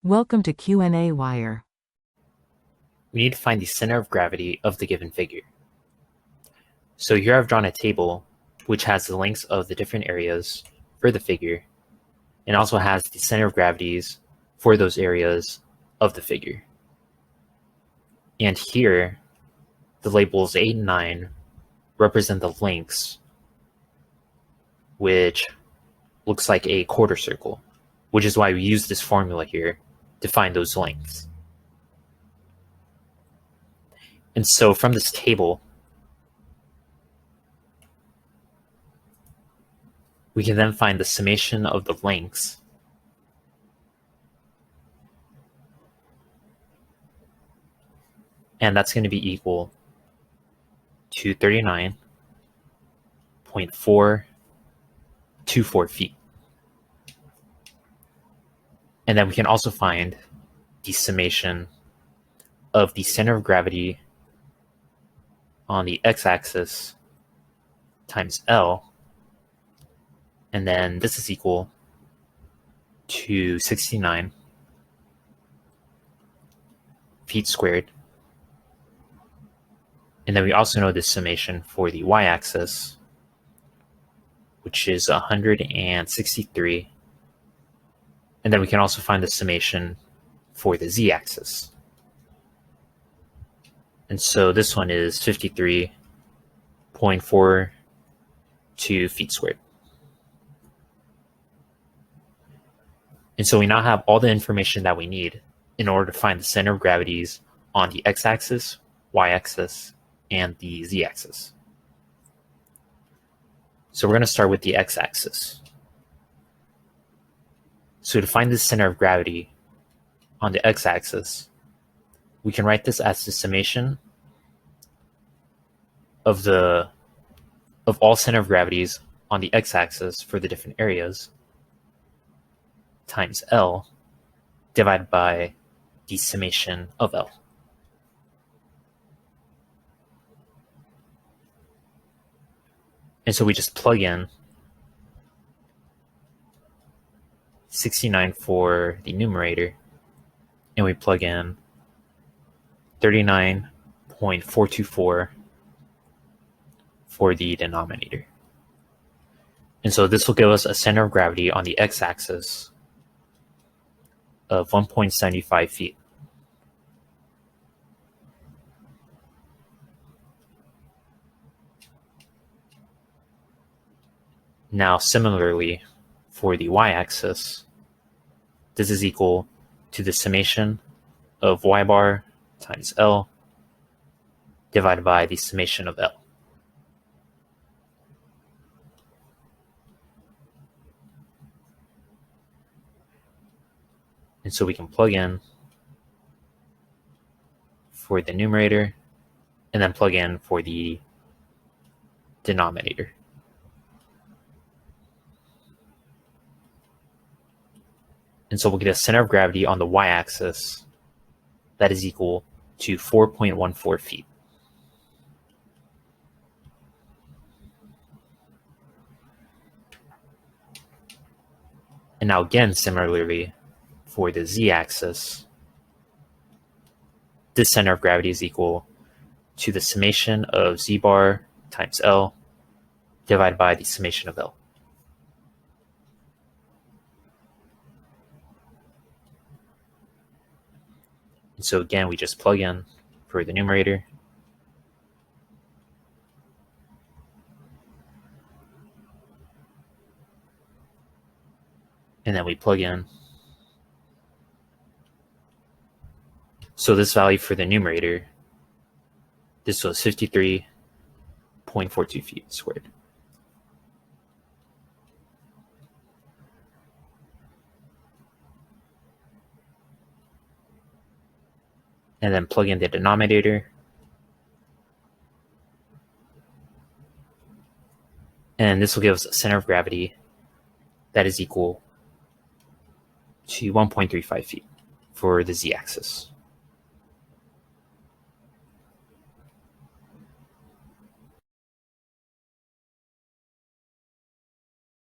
Welcome to qnawire. We need to find the center of gravity of the given figure. So here I've drawn a table which has the lengths of the different areas for the figure and also has the center of gravities for those areas of the figure. And here, the labels 8 and 9 represent the lengths, which looks like a quarter circle, which is why we use this formula here to find those lengths. And so from this table, we can then find the summation of the lengths and that's going to be equal to 39.424 feet. And then we can also find the summation of the center of gravity on the x-axis times L, and then this is equal to 69 feet squared. And then we also know this summation for the y-axis, which is 163. And then we can also find the summation for the z-axis. And so this one is 53.42 feet squared. And so we now have all the information that we need in order to find the center of gravities on the x-axis, y-axis, and the z-axis. So we're going to start with the x-axis. So to find the center of gravity on the x-axis, we can write this as the summation of all center of gravities on the x-axis for the different areas times L divided by the summation of L. And so we just plug in 69 for the numerator, and we plug in 39.424 for the denominator. And so this will give us a center of gravity on the x-axis of 1.75 feet. Now, similarly, for the y-axis, this is equal to the summation of y bar times L divided by the summation of L. And so we can plug in for the numerator and then plug in for the denominator. And so we'll get a center of gravity on the y-axis that is equal to 4.14 feet. And now again, similarly, for the z-axis, this center of gravity is equal to the summation of z bar times L divided by the summation of L. And so again, we just plug in for the numerator. And then we plug in. So this value for the numerator, this was 53.42 feet squared. And then plug in the denominator. And this will give us a center of gravity that is equal to 1.35 feet for the z-axis.